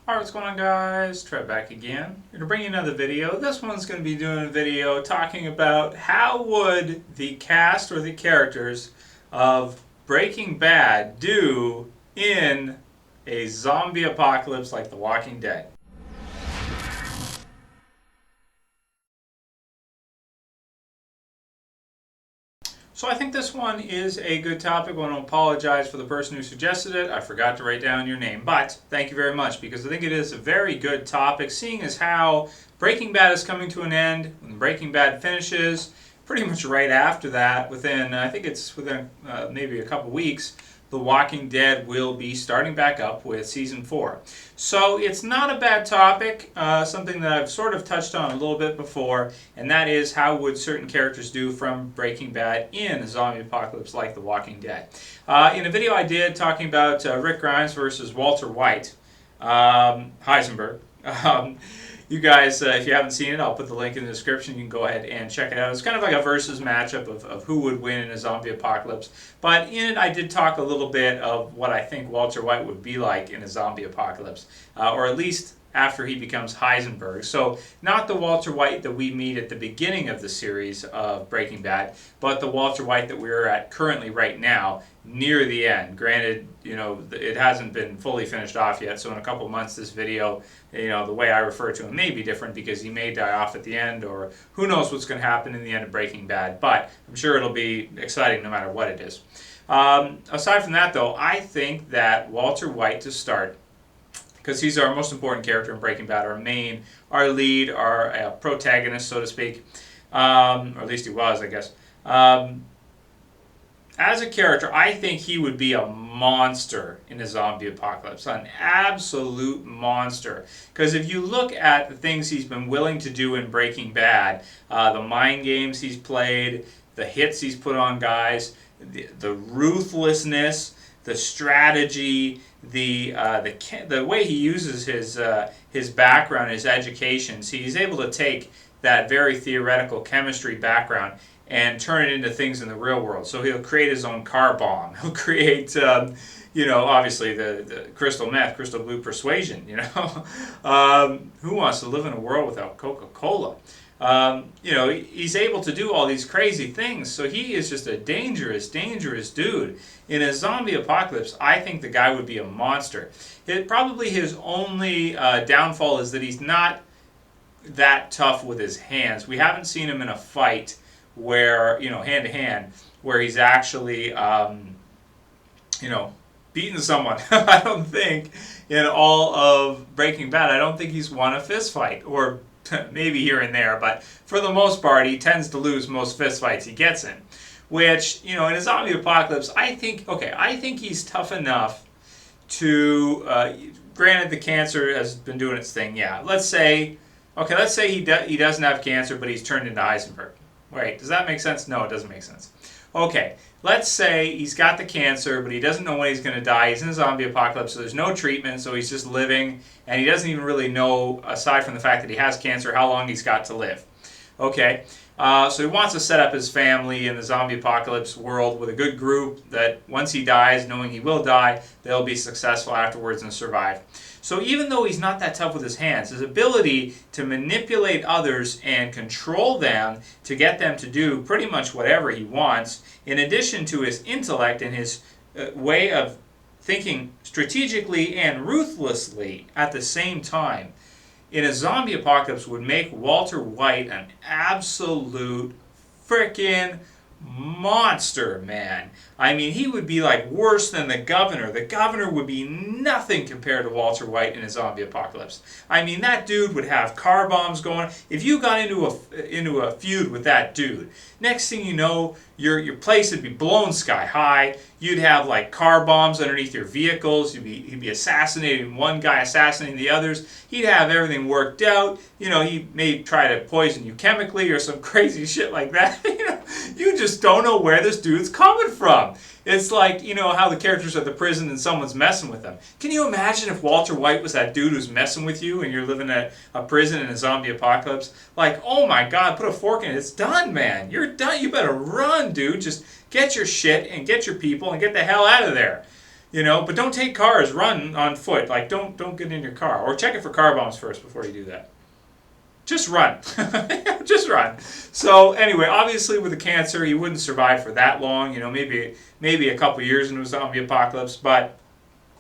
Alright, what's going on, guys? Trev back again. I'm going to bring you another video. This one's going to be doing a video talking about how would the cast or the characters of Breaking Bad do in a zombie apocalypse like The Walking Dead. So I think this one is a good topic. I want to apologize for the person who suggested it. I forgot to write down your name, but thank you very much because I think it is a very good topic, seeing as how Breaking Bad is coming to an end. When Breaking Bad finishes, pretty much right after that, I think it's within maybe a couple weeks, The Walking Dead will be starting back up with Season 4. So it's not a bad topic, something that I've sort of touched on a little bit before, and that is how would certain characters do from Breaking Bad in a zombie apocalypse like The Walking Dead. In a video I did talking about Rick Grimes versus Walter White, Heisenberg, you guys, if you haven't seen it, I'll put the link in the description. You can go ahead and check it out. It's kind of like a versus matchup of who would win in a zombie apocalypse. But in it, I did talk a little bit of what I think Walter White would be like in a zombie apocalypse, or at least after he becomes Heisenberg. So not the Walter White that we meet at the beginning of the series of Breaking Bad, but the Walter White that we're at currently right now, near the end. Granted, it hasn't been fully finished off yet, so in a couple of months this video, the way I refer to him may be different because he may die off at the end, or who knows what's going to happen in the end of Breaking Bad, but I'm sure it'll be exciting no matter what it is. Aside from that, though, I think that Walter White, to start, because he's our most important character in Breaking Bad, our lead, our protagonist, so to speak, or at least he was, I guess. As a character, I think he would be a monster in a zombie apocalypse, an absolute monster. Because if you look at the things he's been willing to do in Breaking Bad, the mind games he's played, the hits he's put on guys, the ruthlessness, the strategy, the way he uses his background, his education. See, he's able to take that very theoretical chemistry background and turn it into things in the real world. So he'll create his own car bomb. He'll create, obviously the crystal meth, crystal blue persuasion. Who wants to live in a world without Coca-Cola? He's able to do all these crazy things. So he is just a dangerous, dangerous dude. In a zombie apocalypse, I think the guy would be a monster. Probably his only downfall is that he's not that tough with his hands. We haven't seen him in a fight where, hand to hand, where he's actually, beaten someone. I don't think in all of Breaking Bad, I don't think he's won a fist fight, or maybe here and there, but for the most part, he tends to lose most fist fights he gets in. Which, in a zombie apocalypse, I think he's tough enough to, granted the cancer has been doing its thing, yeah. Let's say he doesn't have cancer, but he's turned into Heisenberg. Wait, does that make sense? No, it doesn't make sense. Okay, let's say he's got the cancer, but he doesn't know when he's going to die. He's in a zombie apocalypse, so there's no treatment, so he's just living, and he doesn't even really know, aside from the fact that he has cancer, how long he's got to live. Okay, so he wants to set up his family in the zombie apocalypse world with a good group that once he dies, knowing he will die, they'll be successful afterwards and survive. So even though he's not that tough with his hands, his ability to manipulate others and control them to get them to do pretty much whatever he wants, in addition to his intellect and his way of thinking strategically and ruthlessly at the same time, in a zombie apocalypse would make Walter White an absolute frickin' monster, man. I mean, he would be like worse than the governor. The governor would be nothing compared to Walter White in a zombie apocalypse. I mean, that dude would have car bombs going. If you got into a feud with that dude, next thing you know, your place would be blown sky high. You'd have like car bombs underneath your vehicles. He'd be assassinating one guy, assassinating the others. He'd have everything worked out. He may try to poison you chemically or some crazy shit like that. You just don't know where this dude's coming from. It's like, how the characters are at the prison and someone's messing with them. Can you imagine if Walter White was that dude who's messing with you and you're living in a prison in a zombie apocalypse? Like, oh my God, put a fork in it. It's done, man. You're done. You better run, dude. Just get your shit and get your people and get the hell out of there. But don't take cars. Run on foot. Like don't get in your car, or check it for car bombs first before you do that. Just run. Just run. So anyway, obviously with the cancer, he wouldn't survive for that long. Maybe a couple years into a zombie apocalypse, but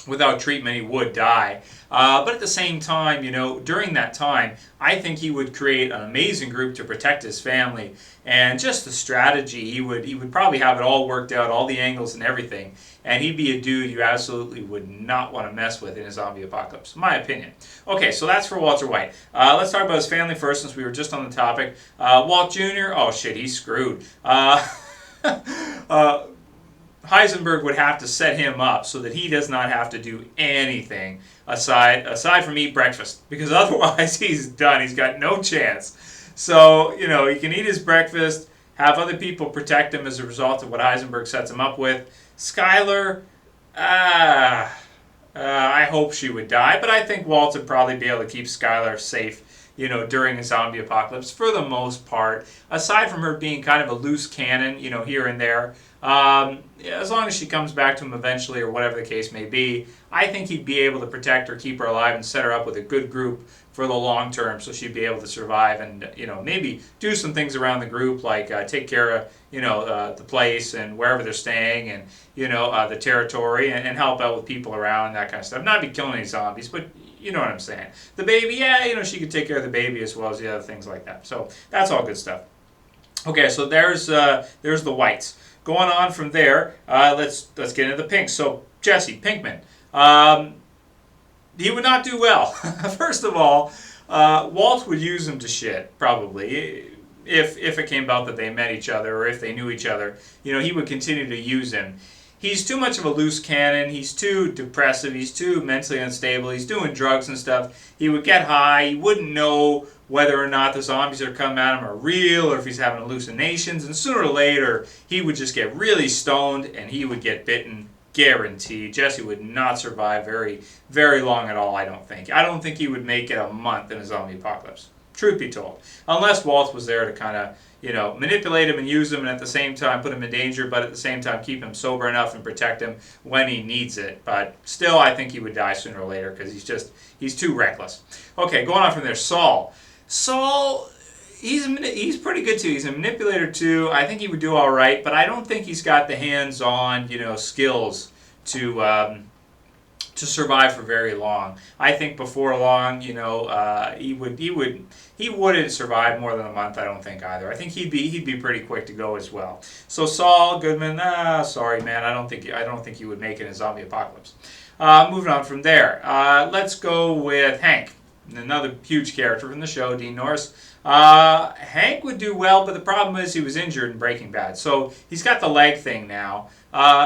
without treatment, he would die. But at the same time, during that time, I think he would create an amazing group to protect his family, and just the strategy. He would probably have it all worked out, all the angles and everything, and he'd be a dude you absolutely would not want to mess with in a zombie apocalypse, in my opinion. Okay, so that's for Walter White. Let's talk about his family first, since we were just on the topic. Walt Jr., oh shit, he's screwed. Heisenberg would have to set him up so that he does not have to do anything aside from eat breakfast, because otherwise he's done. He's got no chance. So he can eat his breakfast, have other people protect him as a result of what Heisenberg sets him up with. Skylar, I hope she would die, but I think Walt would probably be able to keep Skylar safe, during a zombie apocalypse for the most part. Aside from her being kind of a loose cannon, here and there, as long as she comes back to him eventually, or whatever the case may be, I think he'd be able to protect her, keep her alive, and set her up with a good group for the long term, so she'd be able to survive and maybe do some things around the group, like take care of the place and wherever they're staying, and the territory, and help out with people around, that kind of stuff. Not be killing any zombies, but you know what I'm saying. The baby, yeah, she could take care of the baby as well as the other things like that. So that's all good stuff. Okay, so there's the Whites. Going on from there, let's get into the Pinks. So Jesse Pinkman, he would not do well. First of all, Walt would use him to shit, probably, if it came about that they met each other, or if they knew each other. He would continue to use him. He's too much of a loose cannon. He's too depressive. He's too mentally unstable. He's doing drugs and stuff. He would get high. He wouldn't know whether or not the zombies that are coming at him are real, or if he's having hallucinations. And sooner or later, he would just get really stoned and he would get bitten. Guaranteed. Jesse would not survive very, very long at all, I don't think. I don't think he would make it a month in a zombie apocalypse, truth be told. Unless Walt was there to kind of, manipulate him and use him, and at the same time put him in danger, but at the same time keep him sober enough and protect him when he needs it. But still, I think he would die sooner or later, because he's too reckless. Okay, going on from there, Saul. Saul, he's pretty good too. He's a manipulator too. I think he would do all right, but I don't think he's got the hands-on, skills to survive for very long. I think before long, he wouldn't survive more than a month. I don't think either. I think he'd be pretty quick to go as well. So Saul Goodman, sorry man, I don't think he would make it in a zombie apocalypse. Moving on from there, let's go with Hank, another huge character from the show, Dean Norris. Hank would do well, but the problem is he was injured in Breaking Bad. So he's got the leg thing now.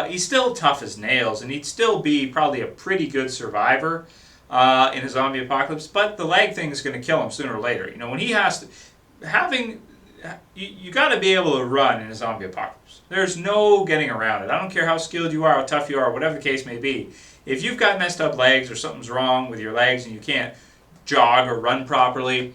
He's still tough as nails, and he'd still be probably a pretty good survivor in a zombie apocalypse, but the leg thing is going to kill him sooner or later. When he has to, you got to be able to run in a zombie apocalypse. There's no getting around it. I don't care how skilled you are, how tough you are, whatever the case may be. If you've got messed up legs, or something's wrong with your legs and you can't jog or run properly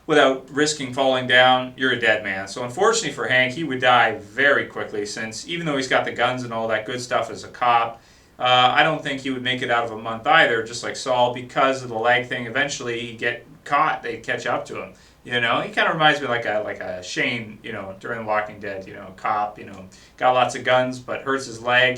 without risking falling down, you're a dead man. So unfortunately for Hank, he would die very quickly, since even though he's got the guns and all that good stuff as a cop, I don't think he would make it out of a month either, just like Saul, because of the leg thing. Eventually he'd get caught, they'd catch up to him. He kind of reminds me like a Shane, during The Walking Dead, cop, got lots of guns but hurts his leg,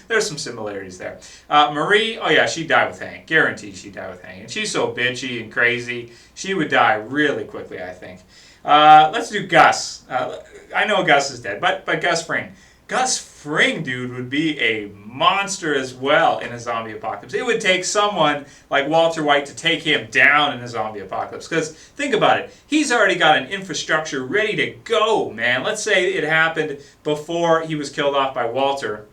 There's some similarities there. Marie, oh yeah, she'd die with Hank. Guaranteed she'd die with Hank. And she's so bitchy and crazy, she would die really quickly, I think. Let's do Gus. I know Gus is dead, but Gus Fring. Gus Fring, dude, would be a monster as well in a zombie apocalypse. It would take someone like Walter White to take him down in a zombie apocalypse. Because think about it. He's already got an infrastructure ready to go, man. Let's say it happened before he was killed off by Walter.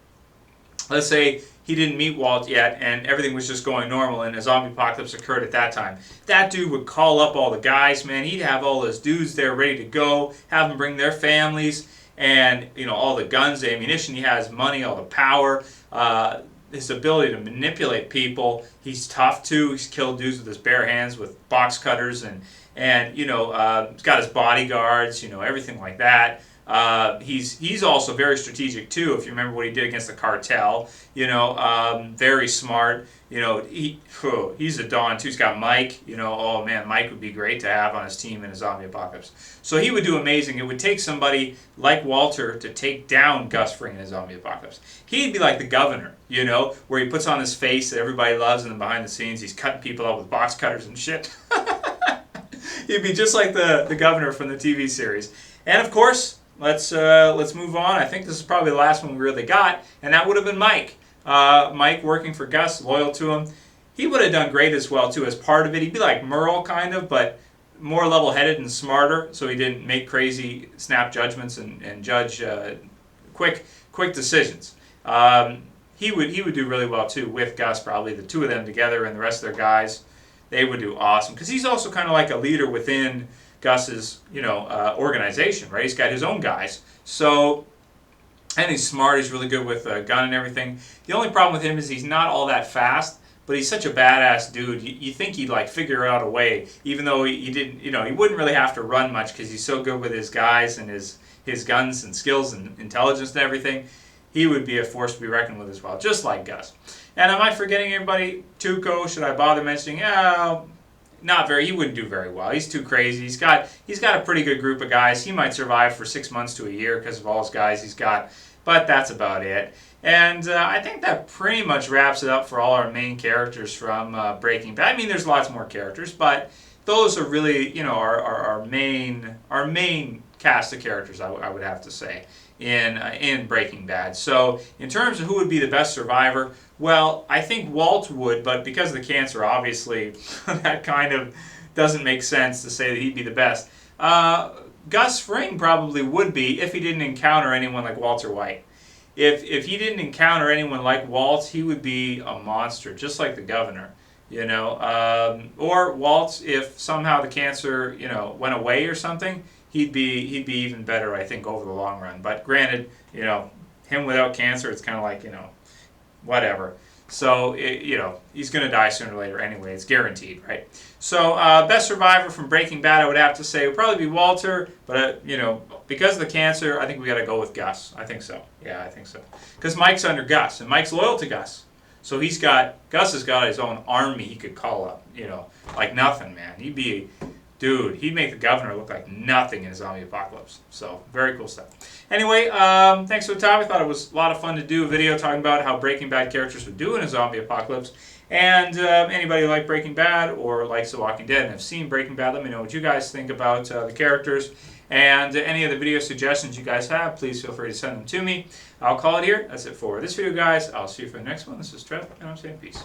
Let's say he didn't meet Walt yet and everything was just going normal and a zombie apocalypse occurred at that time. That dude would call up all the guys, man. He'd have all those dudes there ready to go, have them bring their families, and all the guns, the ammunition he has, money, all the power, his ability to manipulate people. He's tough too. He's killed dudes with his bare hands with box cutters, and he's got his bodyguards, everything like that. He's also very strategic too. If you remember what he did against the cartel, very smart. He's a Don too. He's got Mike. Oh man, Mike would be great to have on his team in a zombie apocalypse. So he would do amazing. It would take somebody like Walter to take down Gus Fring in a zombie apocalypse. He'd be like the governor, where he puts on this face that everybody loves, and then behind the scenes he's cutting people up with box cutters and shit. He'd be just like the governor from the TV series. And of course, let's move on. I think this is probably the last one we really got, and that would have been Mike. Mike working for Gus, loyal to him. He would have done great as well too as part of it. He'd be like Merle kind of, but more level-headed and smarter, so he didn't make crazy snap judgments and judge quick decisions. He would do really well too with Gus. Probably the two of them together and the rest of their guys, they would do awesome because he's also kind of like a leader within Gus's organization, right? He's got his own guys, so. And he's smart, he's really good with a gun and everything. The only problem with him is he's not all that fast, but he's such a badass dude. You think he'd figure out a way, even though he didn't, he wouldn't really have to run much because he's so good with his guys and his guns and skills and intelligence and everything. He would be a force to be reckoned with as well, just like Gus. And am I forgetting anybody? Tuco, should I bother mentioning? Not very. He wouldn't do very well. He's too crazy. He's got a pretty good group of guys. He might survive for 6 months to a year because of all his guys he's got. But that's about it. And I think that pretty much wraps it up for all our main characters from Breaking Bad. I mean, there's lots more characters, but those are really, our main cast of characters. I would have to say in Breaking Bad. So in terms of who would be the best survivor, well, I think Walt would, but because of the cancer, obviously, that kind of doesn't make sense to say that he'd be the best. Gus Fring probably would be if he didn't encounter anyone like Walter White. If he didn't encounter anyone like Walt, he would be a monster, just like the governor. Or Walt, if somehow the cancer, went away or something, he'd be even better, I think, over the long run. But granted, him without cancer, it's kind of like, whatever. So, he's going to die sooner or later anyway. It's guaranteed, right? So, best survivor from Breaking Bad, I would have to say, would probably be Walter. But, because of the cancer, I think we got to go with Gus. I think so. Yeah, I think so. Because Mike's under Gus, and Mike's loyal to Gus. So Gus has got his own army he could call up, like nothing, man. He'd make the governor look like nothing in a zombie apocalypse. So, very cool stuff. Anyway, thanks for the time. I thought it was a lot of fun to do a video talking about how Breaking Bad characters would do in a zombie apocalypse. And anybody who like Breaking Bad or likes The Walking Dead and have seen Breaking Bad, let me know what you guys think about the characters. And any of the video suggestions you guys have, please feel free to send them to me. I'll call it here. That's it for this video, guys. I'll see you for the next one. This is Trev, and I'm saying peace.